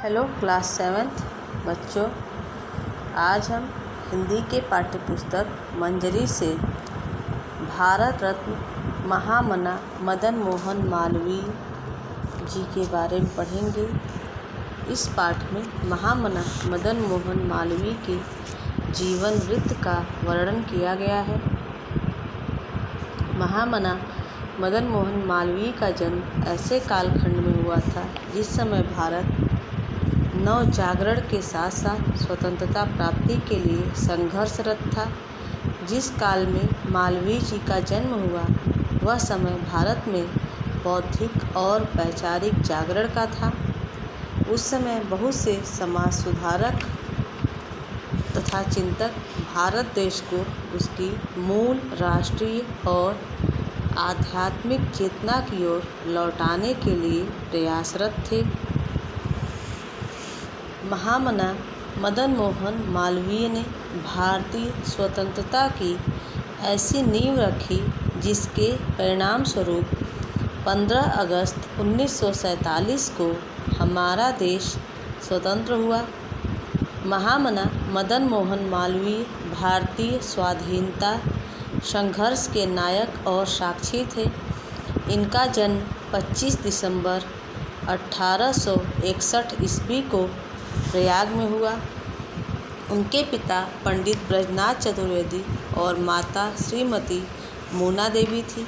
Hello class 7th बच्चों, आज हम हिंदी के पाठ्यपुस्तक मंजरी से भारत रत्न महामना मदन मोहन मालवीय जी के बारे में पढ़ेंगे। इस पाठ में महामना मदन मोहन मालवीय के जीवन वृत्त का वर्णन किया गया है। महामना मदन मोहन मालवीय का जन्म ऐसे कालखंड में हुआ था जिस समय भारत नव जागरण के साथ साथ स्वतंत्रता प्राप्ति के लिए संघर्षरत था। जिस काल में मालवीय जी का जन्म हुआ वह समय भारत में बौद्धिक और वैचारिक जागरण का था। उस समय बहुत से समाज सुधारक तथा चिंतक भारत देश को उसकी मूल राष्ट्रीय और आध्यात्मिक चेतना की ओर लौटाने के लिए प्रयासरत थे। महामना मदन मोहन मालवीय ने भारतीय स्वतंत्रता की ऐसी नींव रखी जिसके परिणाम स्वरूप 15 अगस्त 1947 को हमारा देश स्वतंत्र हुआ। महामना मदन मोहन मालवीय भारतीय स्वाधीनता संघर्ष के नायक और साक्षी थे। इनका जन्म 25 दिसंबर 1861 ईस्वी को प्रयाग में हुआ। उनके पिता पंडित ब्रजनाथ चतुर्वेदी और माता श्रीमती मोना देवी थी।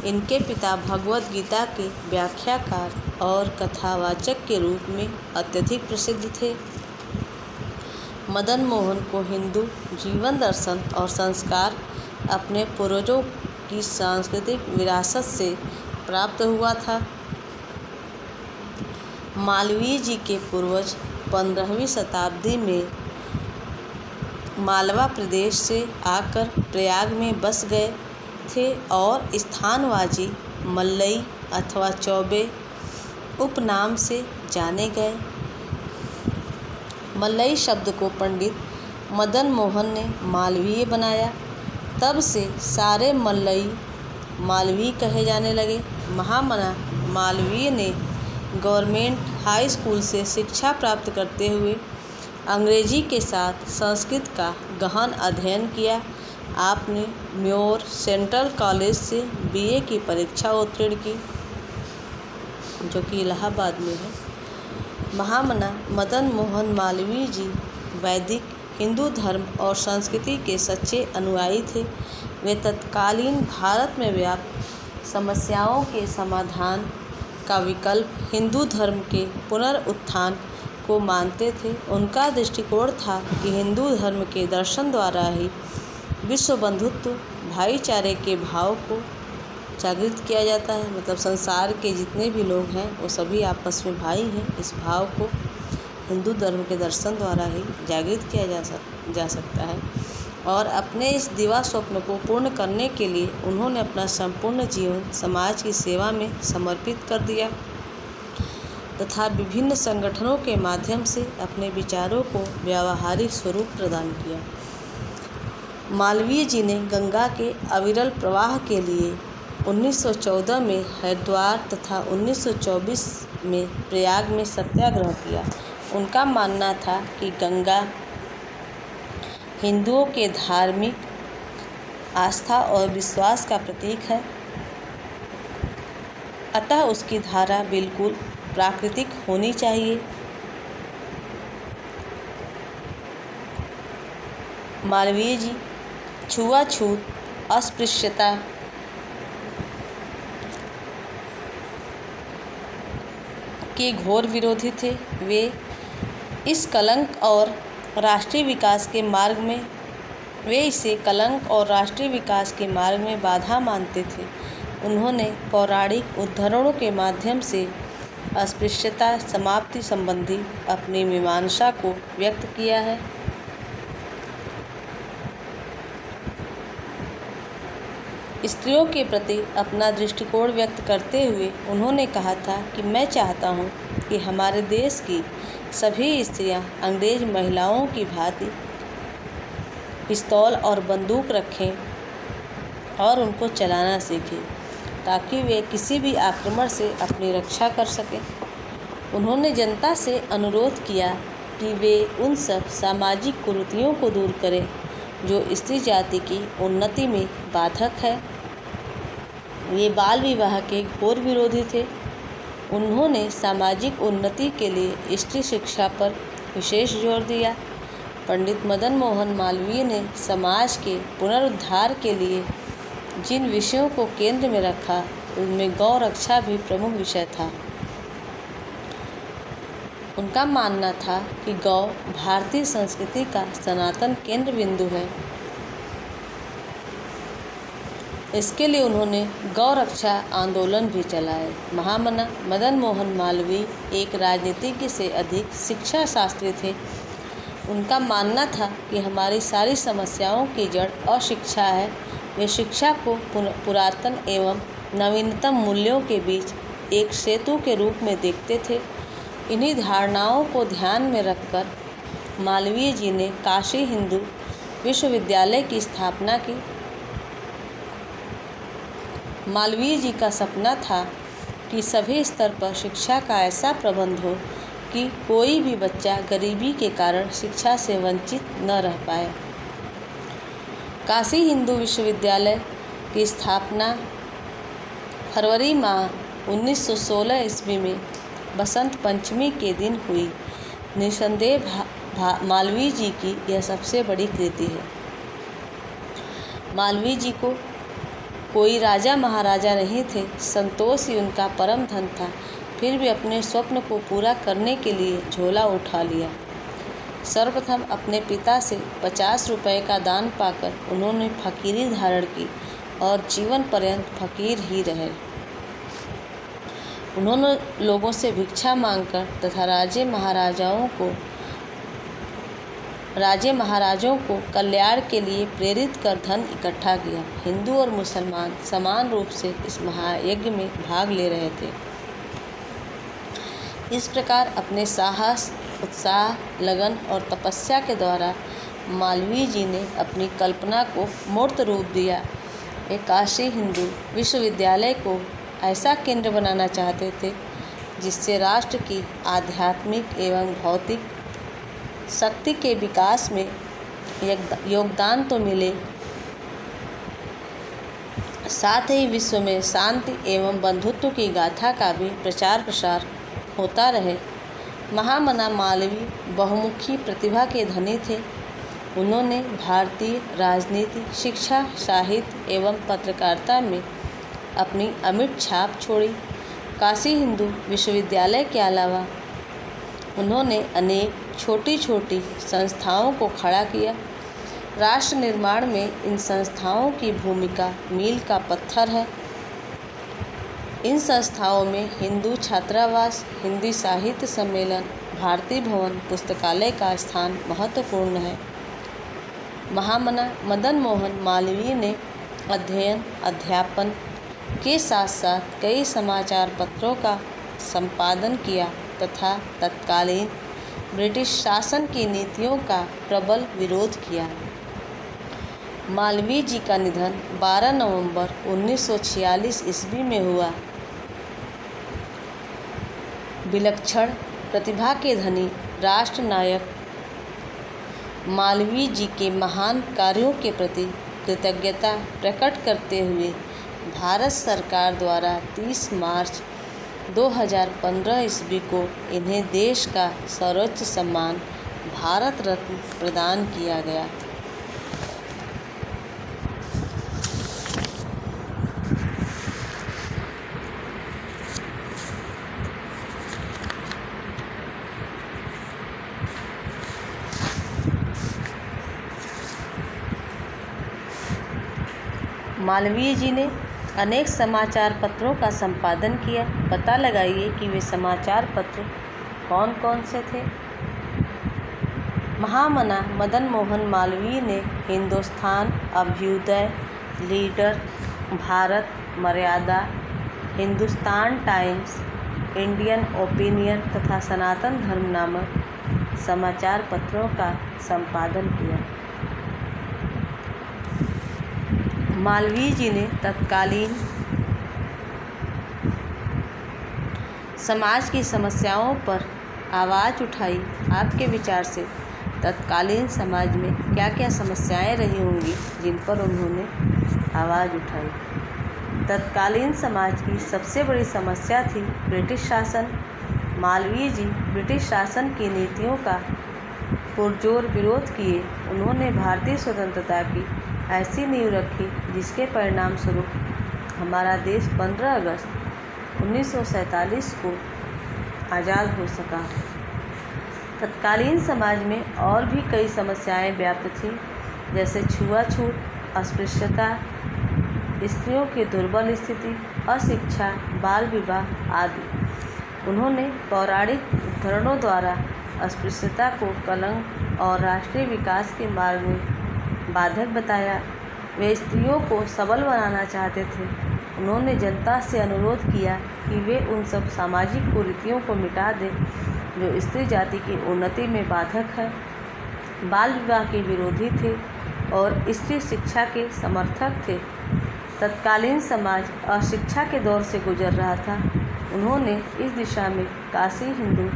इनके पिता भगवद गीता के व्याख्याकार और कथावाचक के रूप में अत्यधिक प्रसिद्ध थे। मदन मोहन को हिंदू जीवन दर्शन और संस्कार अपने पूर्वजों की सांस्कृतिक विरासत से प्राप्त हुआ था। मालवीय जी के पूर्वज 15वीं शताब्दी में मालवा प्रदेश से आकर प्रयाग में बस गए थे और स्थानवाजी मल्लई अथवा चौबे उपनाम से जाने गए। मल्लई शब्द को पंडित मदन मोहन ने मालवीय बनाया। तब से सारे मल्लई मालवीय कहे जाने लगे। महामना मालवीय ने गवर्नमेंट हाई स्कूल से शिक्षा प्राप्त करते हुए अंग्रेजी के साथ संस्कृत का गहन अध्ययन किया। आपने म्योर सेंट्रल कॉलेज से बीए की परीक्षा उत्तीर्ण की, जो कि इलाहाबाद में है। महामना मदन मोहन मालवीय जी वैदिक हिंदू धर्म और संस्कृति के सच्चे अनुयायी थे। वे तत्कालीन भारत में व्याप्त समस्याओं के समाधान का विकल्प हिंदू धर्म के पुनरुत्थान को मानते थे। उनका दृष्टिकोण था कि हिंदू धर्म के दर्शन द्वारा ही विश्व बंधुत्व भाईचारे के भाव को जागृत किया जाता है। मतलब संसार के जितने भी लोग हैं वो सभी आपस में भाई हैं। इस भाव को हिंदू धर्म के दर्शन द्वारा ही जागृत किया जा सकता है। और अपने इस दिवा स्वप्न को पूर्ण करने के लिए उन्होंने अपना संपूर्ण जीवन समाज की सेवा में समर्पित कर दिया तथा विभिन्न संगठनों के माध्यम से अपने विचारों को व्यावहारिक स्वरूप प्रदान किया। मालवीय जी ने गंगा के अविरल प्रवाह के लिए 1914 में हरिद्वार तथा 1924 में प्रयाग में सत्याग्रह किया। उनका मानना था कि गंगा हिंदुओं के धार्मिक आस्था और विश्वास का प्रतीक है, अतः उसकी धारा बिल्कुल प्राकृतिक होनी चाहिए। मालवीय जी छुआछूत, अस्पृश्यता, के घोर विरोधी थे। वे इसे कलंक और राष्ट्रीय विकास के मार्ग में बाधा मानते थे। उन्होंने पौराणिक उद्धरणों के माध्यम से अस्पृश्यता समाप्ति संबंधी अपनी मीमांसा को व्यक्त किया है। स्त्रियों के प्रति अपना दृष्टिकोण व्यक्त करते हुए उन्होंने कहा था कि मैं चाहता हूँ कि हमारे देश की सभी स्त्रियाँ अंग्रेज महिलाओं की भांति पिस्तौल और बंदूक रखें और उनको चलाना सीखें ताकि वे किसी भी आक्रमण से अपनी रक्षा कर सकें। उन्होंने जनता से अनुरोध किया कि वे उन सब सामाजिक कुरीतियों को दूर करें जो स्त्री जाति की उन्नति में बाधक है। वे बाल विवाह के घोर विरोधी थे। उन्होंने सामाजिक उन्नति के लिए स्त्री शिक्षा पर विशेष जोर दिया। पंडित मदन मोहन मालवीय ने समाज के पुनरुद्धार के लिए जिन विषयों को केंद्र में रखा उनमें गौ रक्षा भी प्रमुख विषय था। उनका मानना था कि गौ भारतीय संस्कृति का सनातन केंद्र बिंदु है। इसके लिए उन्होंने गौ रक्षा आंदोलन भी चलाए। महामना मदन मोहन मालवीय एक राजनीतिज्ञ से अधिक शिक्षा शास्त्री थे। उनका मानना था कि हमारी सारी समस्याओं की जड़ अशिक्षा है। वे शिक्षा को पुरातन एवं नवीनतम मूल्यों के बीच एक सेतु के रूप में देखते थे। इन्हीं धारणाओं को ध्यान में रखकर मालवीय जी ने काशी हिंदू विश्वविद्यालय की स्थापना की। मालवीय जी का सपना था कि सभी स्तर पर शिक्षा का ऐसा प्रबंध हो कि कोई भी बच्चा गरीबी के कारण शिक्षा से वंचित न रह पाए। काशी हिंदू विश्वविद्यालय की स्थापना फरवरी माह 1916 ईस्वी में बसंत पंचमी के दिन हुई। निसंदेह मालवीय जी की यह सबसे बड़ी कृति है। मालवीय जी को कोई राजा महाराजा नहीं थे, संतोष ही उनका परम धन था। फिर भी अपने स्वप्न को पूरा करने के लिए झोला उठा लिया। सर्वप्रथम अपने पिता से 50 रुपये का दान पाकर उन्होंने फकीरी धारण की और जीवन पर्यंत फकीर ही रहे। उन्होंने लोगों से भिक्षा मांगकर तथा राजे महाराजों को कल्याण के लिए प्रेरित कर धन इकट्ठा किया। हिंदू और मुसलमान समान रूप से इस महायज्ञ में भाग ले रहे थे। इस प्रकार अपने साहस, उत्साह, लगन और तपस्या के द्वारा मालवीय जी ने अपनी कल्पना को मूर्त रूप दिया। वे काशी हिंदू विश्वविद्यालय को ऐसा केंद्र बनाना चाहते थे जिससे राष्ट्र की आध्यात्मिक एवं भौतिक शक्ति के विकास में योगदान तो मिले, साथ ही विश्व में शांति एवं बंधुत्व की गाथा का भी प्रचार प्रसार होता रहे। महामना मालवीय बहुमुखी प्रतिभा के धनी थे। उन्होंने भारतीय राजनीति, शिक्षा, साहित्य एवं पत्रकारिता में अपनी अमिट छाप छोड़ी। काशी हिंदू विश्वविद्यालय के अलावा उन्होंने अनेक छोटी छोटी संस्थाओं को खड़ा किया। राष्ट्र निर्माण में इन संस्थाओं की भूमिका मील का पत्थर है। इन संस्थाओं में हिंदू छात्रावास, हिंदी साहित्य सम्मेलन, भारती भवन, पुस्तकालय का स्थान महत्वपूर्ण है। महामना मदन मोहन मालवीय ने अध्ययन, अध्यापन के साथ साथ कई समाचार पत्रों का संपादन किया तथा तत्कालीन ब्रिटिश शासन की नीतियों का प्रबल विरोध किया। मालवीय जी का निधन 12 नवंबर 1946 ईस्वी में हुआ। विलक्षण प्रतिभा के धनी राष्ट्र नायक मालवीय जी के महान कार्यों के प्रति कृतज्ञता प्रकट करते हुए भारत सरकार द्वारा 30 मार्च 2015 ईस्वी को इन्हें देश का सर्वोच्च सम्मान भारत रत्न प्रदान किया गया। मालवीय जी ने अनेक समाचार पत्रों का संपादन किया। पता लगाइए कि वे समाचार पत्र कौन कौन से थे। महामना मदन मोहन मालवीय ने हिंदुस्तान, अभ्युदय, लीडर, भारत, मर्यादा, हिंदुस्तान टाइम्स, इंडियन ओपिनियन तथा सनातन धर्म नामक समाचार पत्रों का संपादन किया। मालवीय जी ने तत्कालीन समाज की समस्याओं पर आवाज़ उठाई। आपके विचार से तत्कालीन समाज में क्या क्या समस्याएं रही होंगी जिन पर उन्होंने आवाज़ उठाई? तत्कालीन समाज की सबसे बड़ी समस्या थी ब्रिटिश शासन। मालवीय जी ब्रिटिश शासन की नीतियों का पुरजोर विरोध किए। उन्होंने भारतीय स्वतंत्रता की ऐसी नींव रखी जिसके परिणाम स्वरूप हमारा देश 15 अगस्त 1947 को आज़ाद हो सका। तत्कालीन समाज में और भी कई समस्याएं व्याप्त थीं, जैसे छुआछूत, अस्पृश्यता, स्त्रियों की दुर्बल स्थिति, अशिक्षा, बाल विवाह आदि। उन्होंने पौराणिक उद्धरणों द्वारा अस्पृश्यता को कलंक और राष्ट्रीय विकास के मार्ग में बाधक बताया। वे स्त्रियों को सबल बनाना चाहते थे। उन्होंने जनता से अनुरोध किया कि वे उन सब सामाजिक कुरीतियों को मिटा दें जो स्त्री जाति की उन्नति में बाधक है। बाल विवाह के विरोधी थे और स्त्री शिक्षा के समर्थक थे। तत्कालीन समाज अशिक्षा के दौर से गुजर रहा था। उन्होंने इस दिशा में काशी हिंदू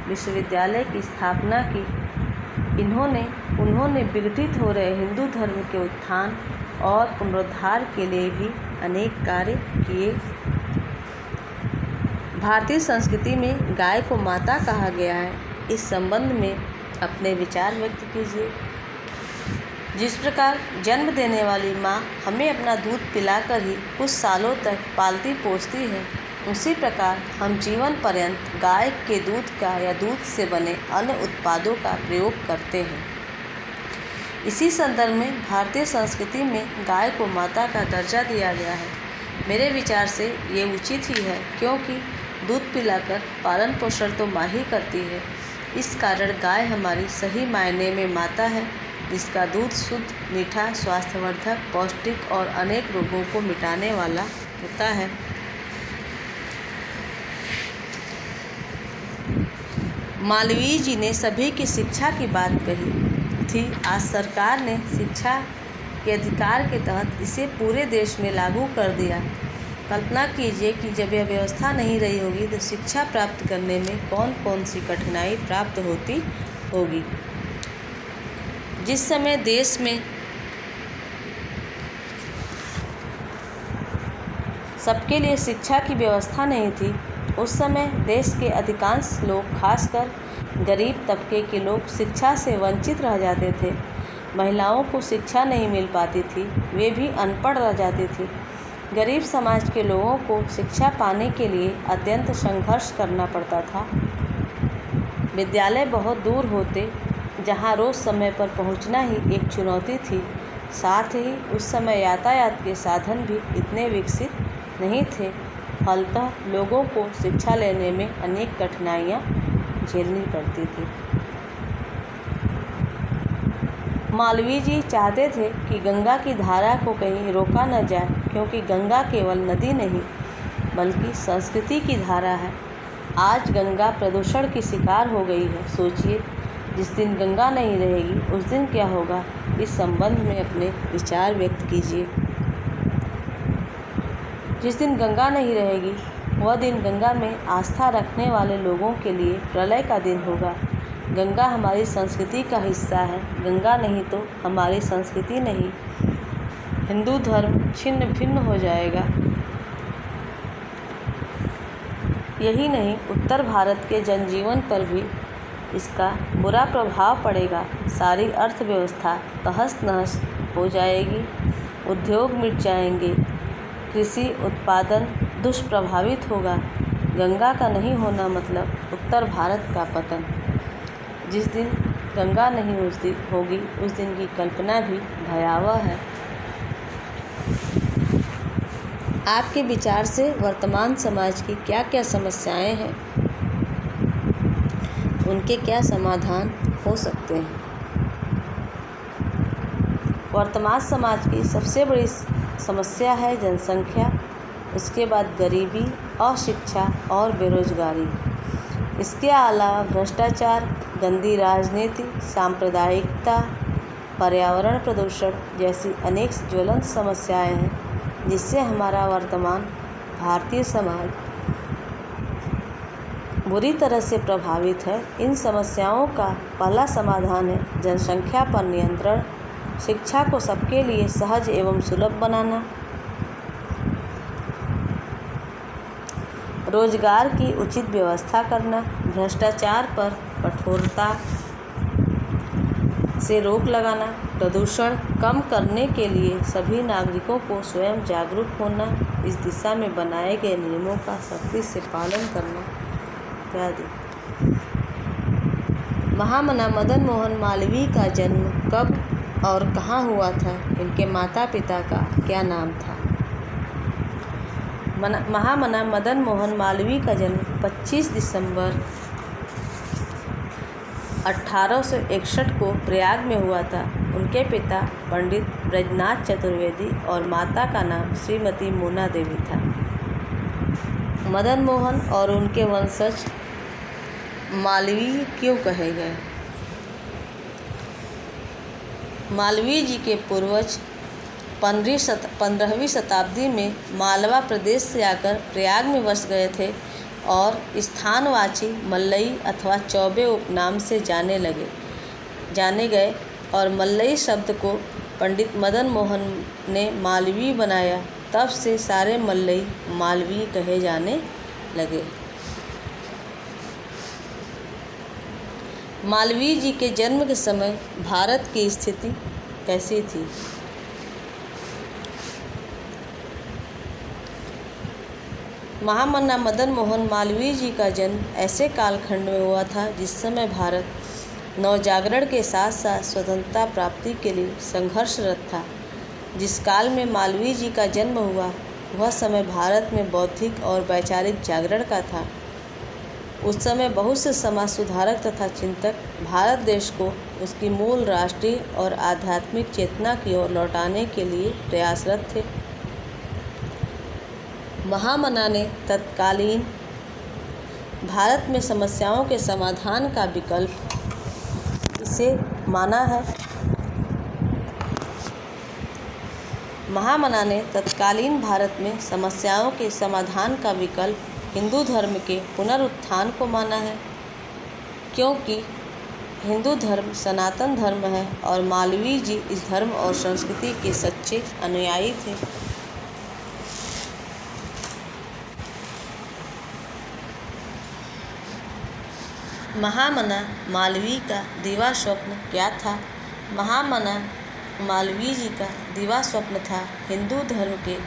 विश्वविद्यालय की स्थापना की। उन्होंने विघटित हो रहे हिंदू धर्म के उत्थान और पुनरुद्धार के लिए भी अनेक कार्य किए। भारतीय संस्कृति में गाय को माता कहा गया है। इस संबंध में अपने विचार व्यक्त कीजिए। जिस प्रकार जन्म देने वाली माँ हमें अपना दूध पिलाकर ही कुछ सालों तक पालती पोसती है, उसी प्रकार हम जीवन पर्यंत गाय के दूध का या दूध से बने अन्य उत्पादों का प्रयोग करते हैं। इसी संदर्भ में भारतीय संस्कृति में गाय को माता का दर्जा दिया गया है। मेरे विचार से ये उचित ही है, क्योंकि दूध पिलाकर पालन पोषण तो माँ ही करती है। इस कारण गाय हमारी सही मायने में माता है, जिसका दूध शुद्ध, मीठा, स्वास्थ्यवर्धक, पौष्टिक और अनेक रोगों को मिटाने वाला होता है। मालवीय जी ने सभी की शिक्षा की बात कही थी। आज सरकार ने शिक्षा के अधिकार के तहत इसे पूरे देश में लागू कर दिया। कल्पना कीजिए कि जब यह व्यवस्था नहीं रही होगी तो शिक्षा प्राप्त करने में कौन कौन सी कठिनाई प्राप्त होती होगी। जिस समय देश में सबके लिए शिक्षा की व्यवस्था नहीं थी, उस समय देश के अधिकांश लोग, खासकर गरीब तबके के लोग, शिक्षा से वंचित रह जाते थे। महिलाओं को शिक्षा नहीं मिल पाती थी, वे भी अनपढ़ रह जाती थी। गरीब समाज के लोगों को शिक्षा पाने के लिए अत्यंत संघर्ष करना पड़ता था। विद्यालय बहुत दूर होते, जहाँ रोज़ समय पर पहुँचना ही एक चुनौती थी। साथ ही उस समय यातायात के साधन भी इतने विकसित नहीं थे। फलतः लोगों को शिक्षा लेने में अनेक कठिनाइयाँ झेलनी पड़ती थी। मालवीय जी चाहते थे कि गंगा की धारा को कहीं रोका न जाए, क्योंकि गंगा केवल नदी नहीं बल्कि संस्कृति की धारा है। आज गंगा प्रदूषण की शिकार हो गई है। सोचिए, जिस दिन गंगा नहीं रहेगी उस दिन क्या होगा। इस संबंध में अपने विचार व्यक्त कीजिए। जिस दिन गंगा नहीं रहेगी वह दिन गंगा में आस्था रखने वाले लोगों के लिए प्रलय का दिन होगा। गंगा हमारी संस्कृति का हिस्सा है। गंगा नहीं तो हमारी संस्कृति नहीं। हिंदू धर्म छिन्न भिन्न हो जाएगा। यही नहीं, उत्तर भारत के जनजीवन पर भी इसका बुरा प्रभाव पड़ेगा। सारी अर्थव्यवस्था तहस नहस हो जाएगी, उद्योग मिट जाएंगे, कृषि उत्पादन दुष्प्रभावित होगा। गंगा का नहीं होना मतलब उत्तर भारत का पतन। जिस दिन गंगा नहीं होगी उस दिन की कल्पना भी भयावह है। आपके विचार से वर्तमान समाज की क्या क्या समस्याएं हैं, उनके क्या समाधान हो सकते हैं? वर्तमान समाज की सबसे बड़ी समस्या है जनसंख्या, उसके बाद गरीबी, अशिक्षा और बेरोजगारी। इसके अलावा भ्रष्टाचार, गंदी राजनीति, सांप्रदायिकता, पर्यावरण प्रदूषण जैसी अनेक ज्वलंत समस्याएं हैं, जिससे हमारा वर्तमान भारतीय समाज बुरी तरह से प्रभावित है। इन समस्याओं का पहला समाधान है जनसंख्या पर नियंत्रण, शिक्षा को सबके लिए सहज एवं सुलभ बनाना, रोजगार की उचित व्यवस्था करना, भ्रष्टाचार पर कठोरता से रोक लगाना, प्रदूषण कम करने के लिए सभी नागरिकों को स्वयं जागरूक होना, इस दिशा में बनाए गए नियमों का सख्ती से पालन करना इत्यादि। महामना मदन मोहन मालवीय का जन्म कब और कहाँ हुआ था? इनके माता पिता का क्या नाम था? महामना मदन मोहन मालवीय का जन्म 25 दिसंबर 1861 को प्रयाग में हुआ था। उनके पिता पंडित ब्रजनाथ चतुर्वेदी और माता का नाम श्रीमती मोना देवी था। मदन मोहन और उनके वंशज मालवीय क्यों कहे गए? मालवीय जी के पूर्वज 15वीं शताब्दी में मालवा प्रदेश से आकर प्रयाग में बस गए थे और स्थानवाची मल्लई अथवा चौबे उपनाम से जाने गए और मल्लई शब्द को पंडित मदन मोहन ने मालवीय बनाया। तब से सारे मल्लई मालवीय कहे जाने लगे। मालवीय जी के जन्म के समय भारत की स्थिति कैसी थी? महामना मदन मोहन मालवीय जी का जन्म ऐसे कालखंड में हुआ था जिस समय भारत नवजागरण के साथ साथ स्वतंत्रता प्राप्ति के लिए संघर्षरत था। जिस काल में मालवीय जी का जन्म हुआ वह समय भारत में बौद्धिक और वैचारिक जागरण का था। उस समय बहुत से समाज सुधारक तथा चिंतक भारत देश को उसकी मूल राष्ट्रीय और आध्यात्मिक चेतना की ओर लौटाने के लिए प्रयासरत थे। महामना ने तत्कालीन भारत में समस्याओं के समाधान का विकल्प इसे माना है। महामना ने तत्कालीन भारत में समस्याओं के समाधान का विकल्प हिंदू धर्म के पुनरुत्थान को माना है, क्योंकि हिंदू धर्म सनातन धर्म है और मालवीय जी इस धर्म और संस्कृति के सच्चे अनुयायी थे। महामना मालवीय का दिवा स्वप्न क्या था? महामना मालवीय जी का दिवा स्वप्न था हिंदू धर्म के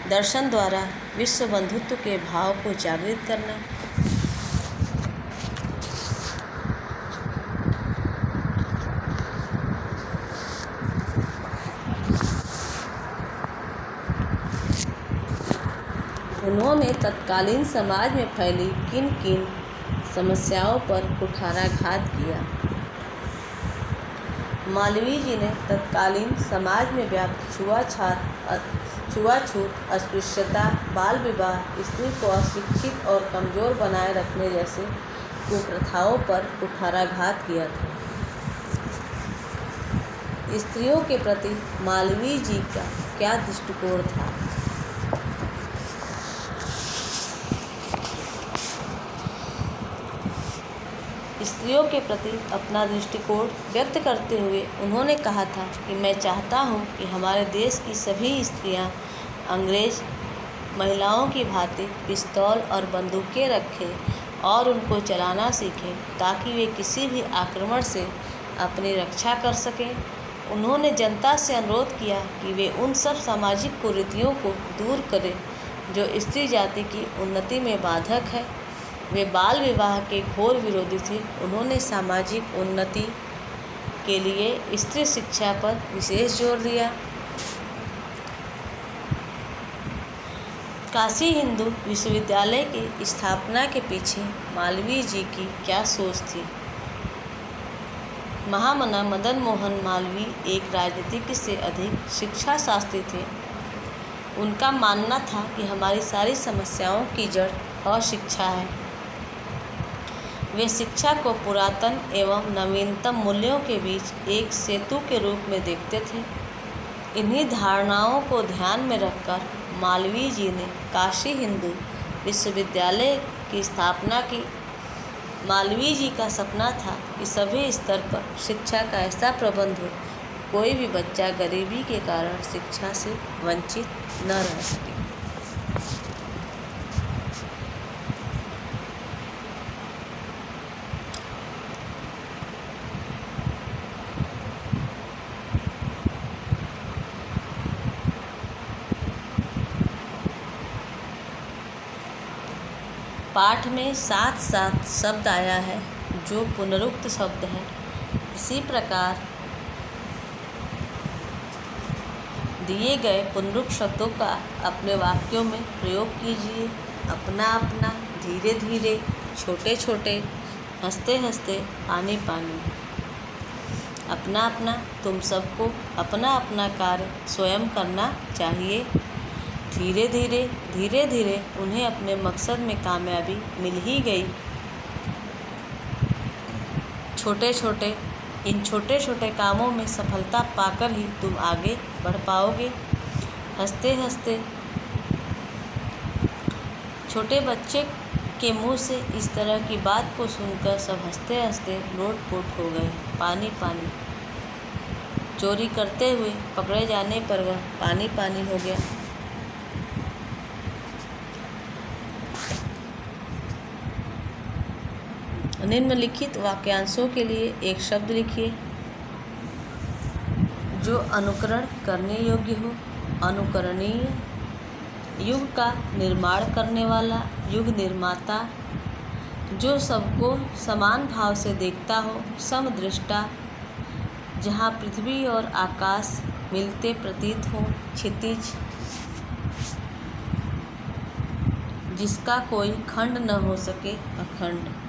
दर्शन द्वारा विश्व बंधुत्व के भाव को जागृत करना। उन्होंने तत्कालीन समाज में फैली किन किन समस्याओं पर कुठाराघात किया? मालवीय जी ने तत्कालीन समाज में व्याप्त छुआछूत, अस्पृश्यता, बाल विवाह, स्त्री को अशिक्षित और कमज़ोर बनाए रखने जैसे कुप्रथाओं पर कुठाराघात किया था। स्त्रियों के प्रति मालवीय जी का क्या दृष्टिकोण था? स्त्रियों के प्रति अपना दृष्टिकोण व्यक्त करते हुए उन्होंने कहा था कि मैं चाहता हूं कि हमारे देश की सभी स्त्रियां अंग्रेज महिलाओं की भांति पिस्तौल और बंदूकें रखें और उनको चलाना सीखें ताकि वे किसी भी आक्रमण से अपनी रक्षा कर सकें। उन्होंने जनता से अनुरोध किया कि वे उन सब सामाजिक कुरीतियों को दूर करें जो स्त्री जाति की उन्नति में बाधक है। वे बाल विवाह के घोर विरोधी थे। उन्होंने सामाजिक उन्नति के लिए स्त्री शिक्षा पर विशेष जोर दिया। काशी हिंदू विश्वविद्यालय की स्थापना के पीछे मालवीय जी की क्या सोच थी? महामना मदन मोहन मालवीय एक राजनीतिज्ञ से अधिक शिक्षा शास्त्री थे। उनका मानना था कि हमारी सारी समस्याओं की जड़ अशिक्षा है। वे शिक्षा को पुरातन एवं नवीनतम मूल्यों के बीच एक सेतु के रूप में देखते थे। इन्हीं धारणाओं को ध्यान में रखकर मालवीय जी ने काशी हिंदू विश्वविद्यालय की स्थापना की। मालवीय जी का सपना था कि सभी स्तर पर शिक्षा का ऐसा प्रबंध हो, कोई भी बच्चा गरीबी के कारण शिक्षा से वंचित न रह सके। पाठ में 7 शब्द आया है जो पुनरुक्त शब्द है। इसी प्रकार दिए गए पुनरुक्त शब्दों का अपने वाक्यों में प्रयोग कीजिए। अपना अपना, धीरे धीरे, छोटे छोटे, हंसते हंसते, पानी पानी। अपना अपना, तुम सबको अपना अपना कार्य स्वयं करना चाहिए। धीरे धीरे, धीरे धीरे उन्हें अपने मकसद में कामयाबी मिल ही गई। छोटे छोटे, इन छोटे छोटे कामों में सफलता पाकर ही तुम आगे बढ़ पाओगे। हंसते हंसते, छोटे बच्चे के मुंह से इस तरह की बात को सुनकर सब हंसते हंसते लोटपोट हो गए। पानी पानी। चोरी करते हुए पकड़े जाने पर वह पानी पानी हो गया। निम्नलिखित वाक्यांशों के लिए एक शब्द लिखिए जो अनुकरण करने योग्य हो। अनुकरणीय, युग का निर्माण करने वाला, युग निर्माता, जो सबको समान भाव से देखता हो, समदृष्टा, जहाँ पृथ्वी और आकाश मिलते प्रतीत हो, क्षितिज, जिसका कोई खंड न हो सके, अखंड।